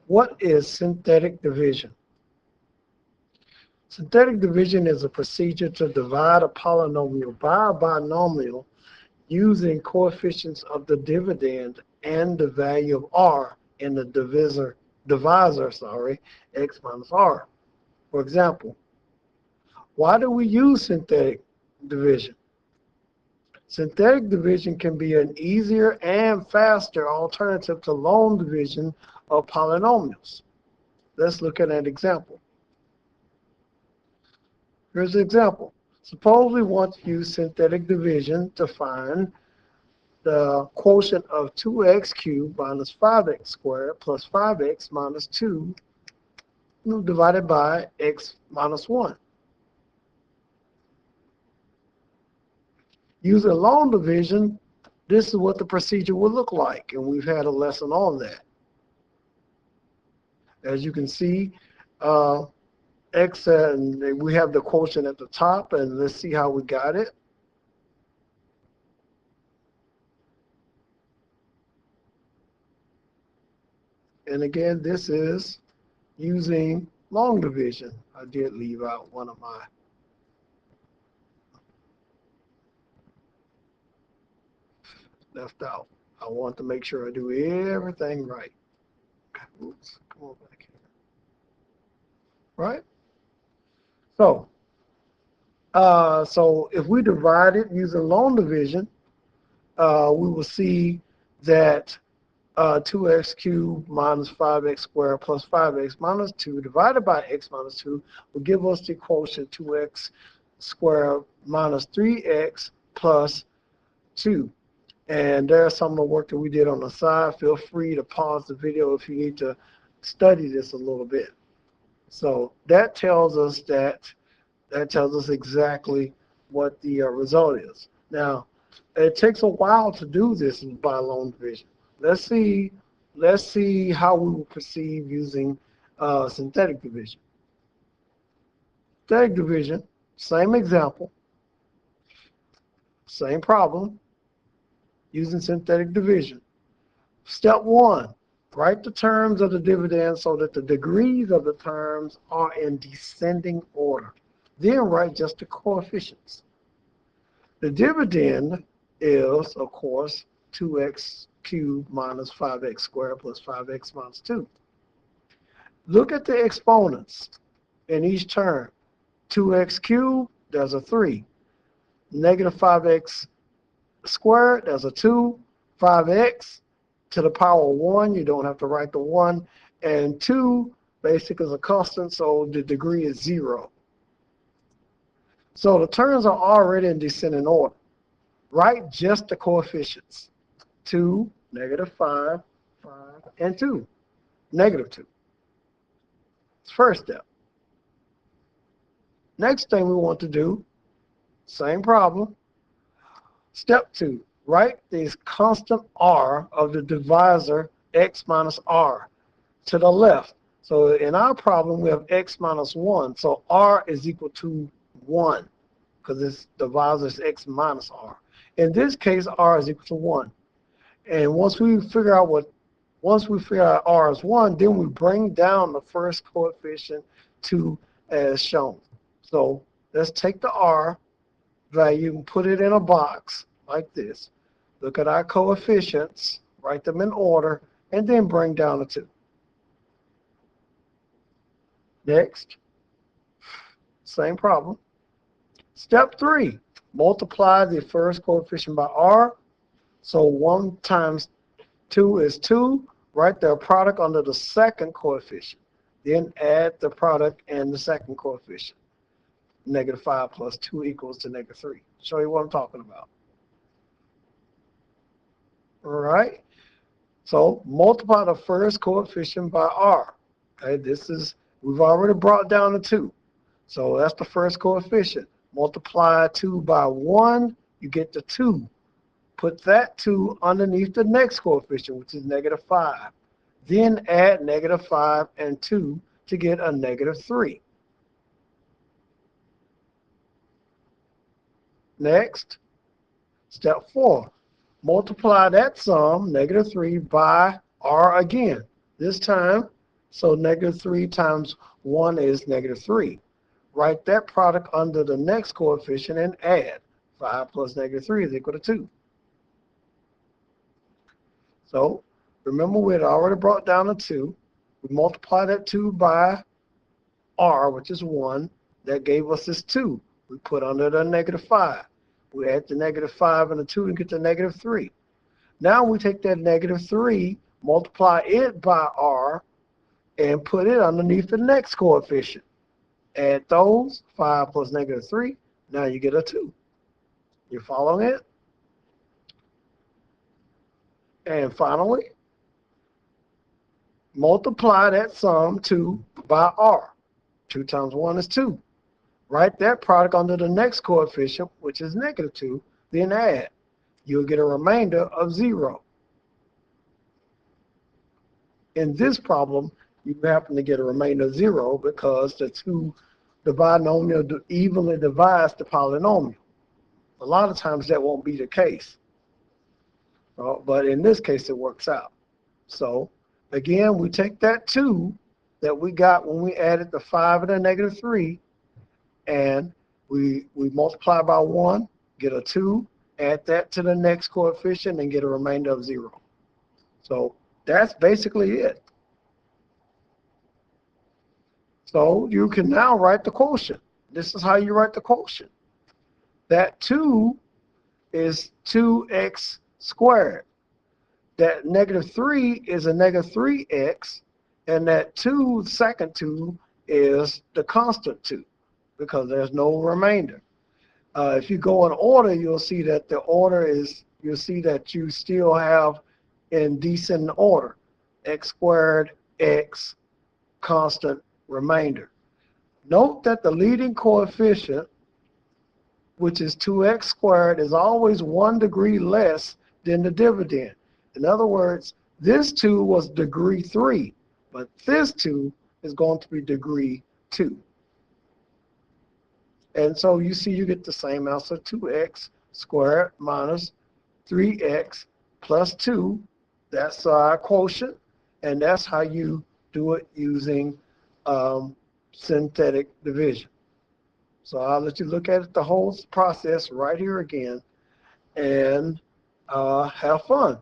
What is synthetic division? Synthetic division is a procedure to divide a polynomial by a binomial using coefficients of the dividend and the value of r in the divisor, x minus r. For example, why do we use synthetic division? Synthetic division can be an easier and faster alternative to lone division of polynomials. Let's look at an example. Here's an example. Suppose we want to use synthetic division to find the quotient of 2x cubed minus 5x squared plus 5x minus 2 divided by x minus 1. Using lone division, this is what the procedure would look like, and we've had a lesson on that. As you can see, x, and we have the quotient at the top, and let's see how we got it. And again, this is using long division. I did leave out one of my left out. I want to make sure I do everything right. Oops, come on back here. Right? So if we divide it using long division, we will see that 2x cubed minus 5x squared plus 5x minus 2 divided by x minus 2 will give us the quotient 2x squared minus 3x plus 2. And there's some of the work that we did on the side. Feel free to pause the video if you need to study this a little bit. So that tells us exactly what the result is. Now, it takes a while to do this by lone division. Let's see how we will proceed using synthetic division. Synthetic division, same example, same problem, using synthetic division. Step 1, write the terms of the dividend so that the degrees of the terms are in descending order. Then write just the coefficients. The dividend is, of course, 2x cubed minus 5x squared plus 5x minus 2. Look at the exponents in each term. 2x cubed, there's a 3. Negative 5x squared, there's a 2. 5x to the power of 1, you don't have to write the 1. And 2 basically is a constant, so the degree is 0. So the terms are already in descending order. Write just the coefficients. 2, negative 5, 5, and 2, negative 2. First step. Next thing we want to do, same problem. Step 2, write this constant r of the divisor x minus r to the left. So in our problem, we have x minus 1. So r is equal to 1 because this divisor is x minus r. In this case, r is equal to 1. And once we figure out r is 1, then we bring down the first coefficient to as shown. So let's take the r value and put it in a box like this. Look at our coefficients, write them in order, and then bring down the 2. Next, same problem. Step 3, multiply the first coefficient by r. So 1 times 2 is 2. Write the product under the second coefficient. Then add the product and the second coefficient. Negative 5 plus 2 equals to negative 3. Show you what I'm talking about. All right. So multiply the first coefficient by r. Okay, we've already brought down the 2. So that's the first coefficient. Multiply 2 by 1, you get the 2. Put that 2 underneath the next coefficient, which is negative 5. Then add negative 5 and 2 to get a negative 3. Next, step 4. Multiply that sum, negative 3, by r again. This time, So -3 times 1 is -3. Write that product under the next coefficient and add. 5 plus -3 is equal to 2. So remember, we had already brought down a 2. We multiply that 2 by r, which is 1. That gave us this 2. We put under the -5. We add the -5 and the 2 and get the -3. Now we take that -3, multiply it by r, and put it underneath the next coefficient. Add those, 5 plus -3, now you get a 2. You following it? And finally, multiply that sum 2 by r. 2 times 1 is 2. Write that product under the next coefficient, which is -2, then add. You'll get a remainder of 0. In this problem, you happen to get a remainder of 0 because the binomial evenly divides the polynomial. A lot of times that won't be the case. But in this case, it works out. So again, we take that 2 that we got when we added the 5 and the -3, and we multiply by 1, get a 2, add that to the next coefficient, and get a remainder of 0. So that's basically it. So you can now write the quotient. This is how you write the quotient. That 2 is 2x squared. That -3 is a -3x, and that 2, second 2, is the constant 2 because there's no remainder. If you go in order, you'll see that you'll see that you still have in descending order, x squared, x, constant, remainder. Note that the leading coefficient, which is 2x squared, is always 1 degree less than the dividend. In other words, this 2 was degree 3, but this 2 is going to be degree 2. And so you see you get the same answer, 2x squared minus 3x plus 2. That's our quotient, and that's how you do it using synthetic division. So I'll let you look at it, the whole process right here again, and have fun.